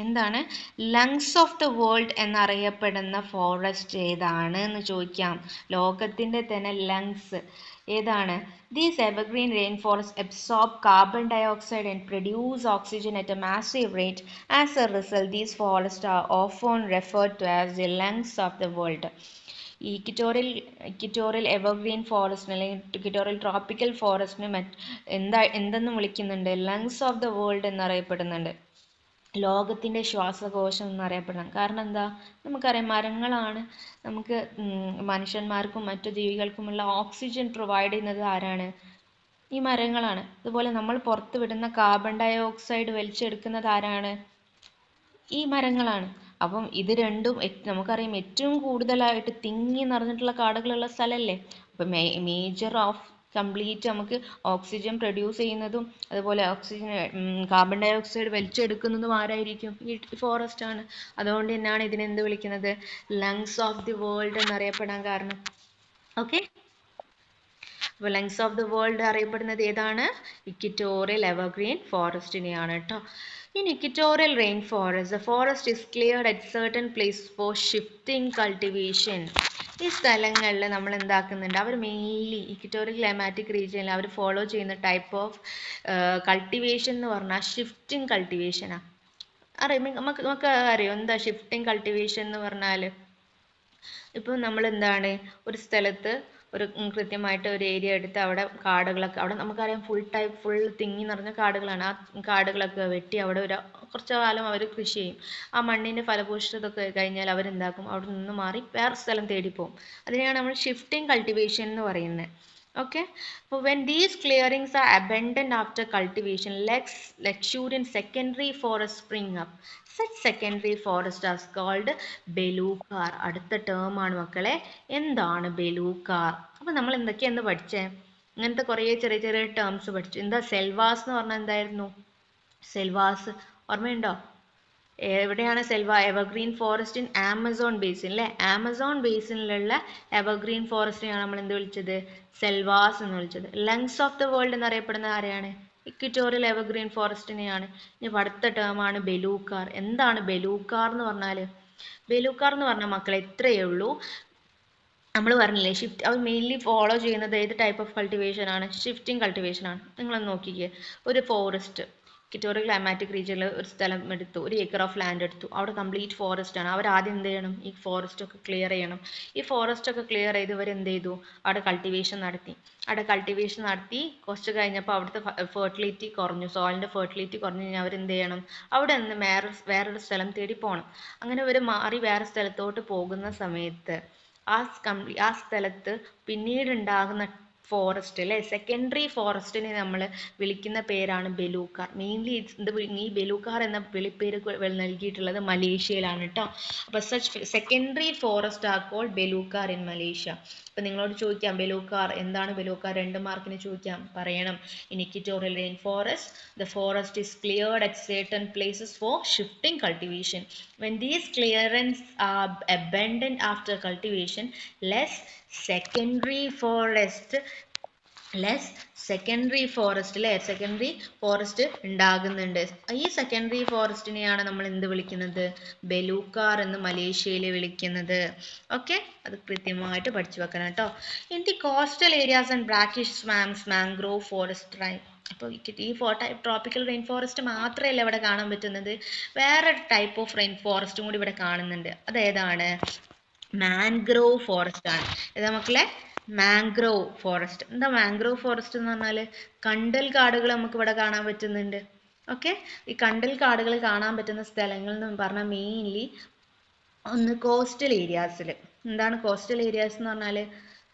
എന്താണ് ലങ്സ് ഓഫ് ദ വേൾഡ് എന്നറിയപ്പെടുന്ന ഫോറസ്റ്റ് ഏതാണ് എന്ന് ചോദിക്കാം. ലോകത്തിൻ്റെ തന്നെ ലങ്സ് ഏതാണ്? These evergreen rainforests absorb carbon dioxide and produce oxygen at a massive rate. As a result, these forests are often referred to as the lungs of the world. Equatorial evergreen ഫോറസ്റ്റിന് അല്ലെങ്കിൽ ഇക്വിറ്റോറിയൽ ട്രോപ്പിക്കൽ ഫോറസ്റ്റിന് എന്തെന്ന് വിളിക്കുന്നുണ്ട്? ലങ്സ് ഓഫ് ദ വേൾഡ് എന്നറിയപ്പെടുന്നുണ്ട്. ലോകത്തിൻ്റെ ശ്വാസകോശം എന്നറിയപ്പെടണം. കാരണം എന്താ? നമുക്കറിയാം മരങ്ങളാണ് നമുക്ക് മനുഷ്യന്മാർക്കും മറ്റു ജീവികൾക്കുമുള്ള ഓക്സിജൻ പ്രൊവൈഡ് ചെയ്യുന്നത് ആരാണ്? ഈ മരങ്ങളാണ്. അതുപോലെ നമ്മൾ പുറത്ത് വിടുന്ന കാർബൺ ഡൈ ഓക്സൈഡ് വലിച്ചെടുക്കുന്നത് ആരാണ്? ഈ മരങ്ങളാണ്. അപ്പം ഇത് രണ്ടും നമുക്കറിയാം ഏറ്റവും കൂടുതലായിട്ട് തിങ്ങി നിറഞ്ഞിട്ടുള്ള കാടുകളുള്ള സ്ഥലമല്ലേ. അപ്പം മേജർ ഓഫ് കംപ്ലീറ്റ് നമുക്ക് ഓക്സിജൻ പ്രൊഡ്യൂസ് ചെയ്യുന്നതും അതുപോലെ ഓക്സിജൻ കാർബൺ ഡൈ ഓക്സൈഡ് വലിച്ചെടുക്കുന്നതും ആരായിരിക്കും? ഈ ഫോറസ്റ്റ് ആണ്. അതുകൊണ്ട് തന്നെയാണ് ഇതിനെന്ത് വിളിക്കുന്നത്? ലങ്സ് ഓഫ് ദി വേൾഡ് എന്നറിയപ്പെടാൻ കാരണം. ഓക്കെ, അപ്പോൾ ലങ്സ് ഓഫ് ദി വേൾഡ് അറിയപ്പെടുന്നത് ഏതാണ്? ഇക്വിറ്റോറിയൽ എവർഗ്രീൻ ഫോറസ്റ്റിനെയാണ് കേട്ടോ. In equatorial rainforest, the forest is cleared at certain places for shifting cultivation. ഈ സ്ഥലങ്ങളിൽ നമ്മൾ എന്താക്കുന്നുണ്ട്? അവർ മെയിൻലി ഇക്വിറ്റോറിയൽ ക്ലൈമാറ്റിക് റീജിയനിൽ അവർ ഫോളോ ചെയ്യുന്ന ടൈപ്പ് ഓഫ് കൾട്ടിവേഷൻ എന്ന് പറഞ്ഞാൽ ഷിഫ്റ്റിംഗ് കൾട്ടിവേഷനാണ്. അറിയാം നമുക്ക് അറിയോ എന്താ ഷിഫ്റ്റിംഗ് കൾട്ടിവേഷൻ എന്ന് പറഞ്ഞാൽ? ഇപ്പം നമ്മൾ എന്താണ് ഒരു സ്ഥലത്ത് ഒരു കൃത്യമായിട്ട് ഒരു ഏരിയ എടുത്ത് അവിടെ കാടുകളൊക്കെ, അവിടെ നമുക്കറിയാം ഫുൾ തിങ്ങി നിറഞ്ഞ കാടുകളാണ്. ആ കാടുകളൊക്കെ വെട്ടി അവിടെ കുറച്ച് കാലം അവർ കൃഷി ചെയ്യും. ആ മണ്ണിൻ്റെ ഫലഭൂയിഷ്ഠതൊക്കെ കഴിഞ്ഞാൽ അവരെന്താക്കും? അവിടെ നിന്ന് മാറി വേറെ സ്ഥലം തേടിപ്പോവും. അതിനെയാണ് നമ്മൾ ഷിഫ്റ്റിംഗ് കൾട്ടിവേഷൻ എന്ന് പറയുന്നത്. Okay, so when these clearings are abandoned after cultivation, luxuriant secondary forests spring up. Such secondary forests are called belukar. അടുത്ത ടേം ആണ് മക്കളെ. എന്താണ് belukar? അപ്പോൾ നമ്മൾ എന്തൊക്കെയാണ് പഠിച്ചേ? ഇങ്ങനത്തെ കുറേ ചെറിയ ചെറിയ ടേംസ് പഠിച്ചു. എന്താ സെൽവാസ് എന്ന് പറഞ്ഞാൽ എന്തായിരുന്നു? സെൽവാസ് ഓർമ്മയുണ്ടോ? എവിടെയാണ് Selva? Evergreen forest in Amazon basin അല്ലേ. ആമസോൺ ബേസിനിലുള്ള എവർഗ്രീൻ ഫോറസ്റ്റിനെയാണ് നമ്മൾ എന്ത് വിളിച്ചത്? സെൽവാസ് എന്ന് വിളിച്ചത്. ലങ്സ് ഓഫ് ദ വേൾഡ് എന്നറിയപ്പെടുന്ന ആരെയാണ്? ഇക്വിറ്റോറിയൽ എവർഗ്രീൻ ഫോറസ്റ്റിനെയാണ്. ഇനി അടുത്ത ടേമാണ് ബെലൂക്കാർ. എന്താണ് ബെലൂക്കാർ എന്ന് പറഞ്ഞാൽ? ബെലൂക്കാർ എന്ന് പറഞ്ഞാൽ മക്കളെ ഇത്രയേ ഉള്ളൂ. നമ്മൾ പറഞ്ഞില്ലേ ഷിഫ്റ്റ്, അവർ മെയിൻലി ഫോളോ ചെയ്യുന്നത് ഏത് ടൈപ്പ് ഓഫ് കൾട്ടിവേഷൻ ആണ്? ഷിഫ്റ്റിംഗ് കൾട്ടിവേഷൻ ആണ്. നിങ്ങളൊന്ന് നോക്കിക്കേ, ഒരു ഫോറസ്റ്റ് ഇക്വിറ്റോറിയൽ ക്ലൈമാറ്റിക് റീജിയനിൽ ഒരു സ്ഥലം എടുത്തു, 1 ഏക്കർ ഓഫ് ലാൻഡ് എടുത്തു. അവിടെ കംപ്ലീറ്റ് ഫോറസ്റ്റ് ആണ്. അവർ ആദ്യം എന്ത് ചെയ്യണം? ഈ ഫോറസ്റ്റ് ഒക്കെ ക്ലിയർ ചെയ്യണം. ഈ ഫോറസ്റ്റ് ഒക്കെ ക്ലിയർ ചെയ്ത് ഇവർ എന്ത് ചെയ്തു? അവിടെ കൾട്ടിവേഷൻ നടത്തി. കുറച്ച് കഴിഞ്ഞപ്പോൾ അവിടുത്തെ ഫെർട്ടിലിറ്റി കുറഞ്ഞു, സോയിലിൻ്റെ ഫെർട്ടിലിറ്റി കുറഞ്ഞു കഴിഞ്ഞാൽ അവർ എന്ത് ചെയ്യണം? അവിടെ നിന്ന് വേറൊരു സ്ഥലം തേടി പോകണം. അങ്ങനെ ഇവർ മാറി വേറെ സ്ഥലത്തോട്ട് പോകുന്ന സമയത്ത് ആ സ്ഥലത്ത് പിന്നീട് ഉണ്ടാകുന്ന ഫോറസ്റ്റ് അല്ലേ, സെക്കൻഡറി ഫോറസ്റ്റിനെ നമ്മൾ വിളിക്കുന്ന പേരാണ് ബെലൂക്കാർ. മെയിൻലി ഈ ബെലൂക്കാർ എന്ന വിളിപ്പേര് നൽകിയിട്ടുള്ളത് മലേഷ്യയിലാണ് കേട്ടോ. അപ്പോൾ secondary forest are called belukar in Malaysia. അപ്പം നിങ്ങളോട് ചോദിക്കാം ബെലൂക്കാർ എന്താണ്? ബെലൂക്കാർ 2 മാർക്കിന് ചോദിക്കാം, പറയണം. In equatorial rain forest, the forest is cleared at certain places for shifting cultivation. When these clearance are abandoned after cultivation, less secondary forest ഉണ്ടാകുന്നുണ്ട്. ഈ സെക്കൻഡറി ഫോറസ്റ്റിനെയാണ് നമ്മൾ എന്ത് വിളിക്കുന്നത്? ബെലൂക്കാർ എന്ന് മലേഷ്യയിൽ വിളിക്കുന്നത്. ഓക്കെ, അത് കൃത്യമായിട്ട് പഠിച്ചു വെക്കണം കേട്ടോ. In the coastal areas and brackish swamps, mangrove forest rain. അപ്പോൾ ഈ ട്രോപ്പിക്കൽ റെയിൻ ഫോറസ്റ്റ് മാത്രമല്ല ഇവിടെ കാണാൻ പറ്റുന്നത്, വേറെ ടൈപ്പ് ഓഫ് റെയിൻ ഫോറസ്റ്റും കൂടി ഇവിടെ കാണുന്നുണ്ട്. അതേതാണ്? മാൻഗ്രോവ് ഫോറസ്റ്റ് ആണ്. ഏതാ മക്കളെ? Mangrove forest. എന്താ മാംഗ്രോവ് ഫോറസ്റ്റ് എന്ന് പറഞ്ഞാൽ കണ്ടൽ കാടുകൾ നമുക്ക് ഇവിടെ കാണാൻ പറ്റുന്നുണ്ട്. ഓക്കെ, ഈ കണ്ടൽ കാടുകൾ കാണാൻ പറ്റുന്ന സ്ഥലങ്ങൾ എന്ന് പറഞ്ഞാൽ മെയിൻലി ഒന്ന് കോസ്റ്റൽ ഏരിയാസിൽ. എന്താണ് കോസ്റ്റൽ ഏരിയാസ് എന്ന് പറഞ്ഞാൽ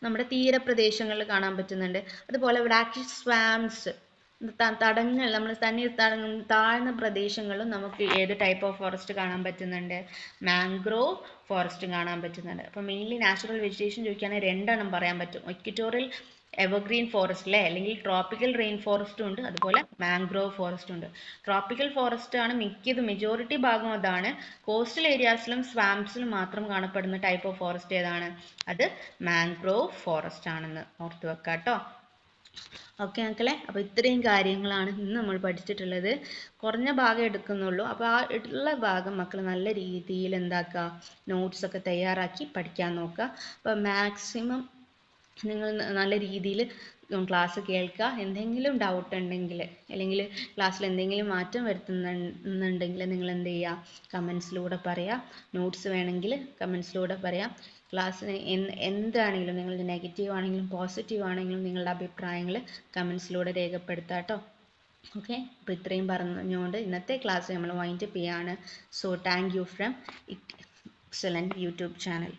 നമ്മുടെ തീരപ്രദേശങ്ങളിൽ കാണാൻ പറ്റുന്നുണ്ട്. അതുപോലെ ബ്രാക്കിഷ് സ്വാംസ്, തടങ്ങൾ, നമ്മൾ തണ്ണീർ താഴ്ന്ന പ്രദേശങ്ങളിലും നമുക്ക് ഏത് ടൈപ്പ് ഓഫ് ഫോറസ്റ്റ് കാണാൻ പറ്റുന്നുണ്ട്? മാംഗ്രോവ് ഫോറസ്റ്റ് കാണാൻ പറ്റുന്നുണ്ട്. അപ്പോൾ മെയിൻലി നാച്ചുറൽ വെജിറ്റേഷൻ ചോദിക്കുകയാണെങ്കിൽ രണ്ടെണ്ണം പറയാൻ പറ്റും. ഇക്വറ്റോറിയൽ എവർഗ്രീൻ ഫോറസ്റ്റ് അല്ലേ, അല്ലെങ്കിൽ ട്രോപ്പിക്കൽ റെയിൻ ഫോറസ്റ്റും ഉണ്ട്, അതുപോലെ മാംഗ്രോവ് ഫോറസ്റ്റും ഉണ്ട്. ട്രോപ്പിക്കൽ ഫോറസ്റ്റ് ആണ് മെജോറിറ്റി ഭാഗം അതാണ്. കോസ്റ്റൽ ഏരിയാസിലും സ്വാംപ്സിലും മാത്രം കാണപ്പെടുന്ന ടൈപ്പ് ഓഫ് ഫോറസ്റ്റ് ഏതാണ്? അത് മാംഗ്രോവ് ഫോറസ്റ്റ് ആണെന്ന് ഓർത്ത് വെക്കാം കേട്ടോ. ഓക്കെ മക്കളെ, അപ്പോൾ ഇത്രയും കാര്യങ്ങളാണ് ഇന്ന് നമ്മൾ പഠിച്ചിട്ടുള്ളത്. കുറഞ്ഞ ഭാഗം എടുക്കുന്നുള്ളൂ. അപ്പോൾ ആ ഉള്ള ഭാഗം മക്കൾ നല്ല രീതിയിൽ എന്താക്കുക, നോട്ട്സ് ഒക്കെ തയ്യാറാക്കി പഠിക്കാൻ നോക്കുക. അപ്പോൾ മാക്സിമം നിങ്ങൾ നല്ല രീതിയിൽ ക്ലാസ് കേൾക്കുക. എന്തെങ്കിലും ഡൗട്ട് ഉണ്ടെങ്കിൽ അല്ലെങ്കിൽ ക്ലാസ്സിൽ എന്തെങ്കിലും മാറ്റം വരുത്തുന്നുണ്ടെങ്കിൽ നിങ്ങൾ എന്ത് ചെയ്യുക, കമൻസിലൂടെ പറയാം. നോട്ട്സ് വേണമെങ്കിൽ കമൻസിലൂടെ പറയാം. ക്ലാസ്സിന് എന്താണെങ്കിലും, നിങ്ങളുടെ നെഗറ്റീവ് ആണെങ്കിലും പോസിറ്റീവ് ആണെങ്കിലും നിങ്ങളുടെ അഭിപ്രായങ്ങൾ കമൻസിലൂടെ രേഖപ്പെടുത്താം കേട്ടോ. ഓക്കെ, അപ്പോൾ ഇത്രയും പറഞ്ഞുകൊണ്ട് ഇന്നത്തെ ക്ലാസ് നമ്മൾ വൈൻഡപ്പ് ചെയ്യാണ്. So thank you from excellent YouTube channel.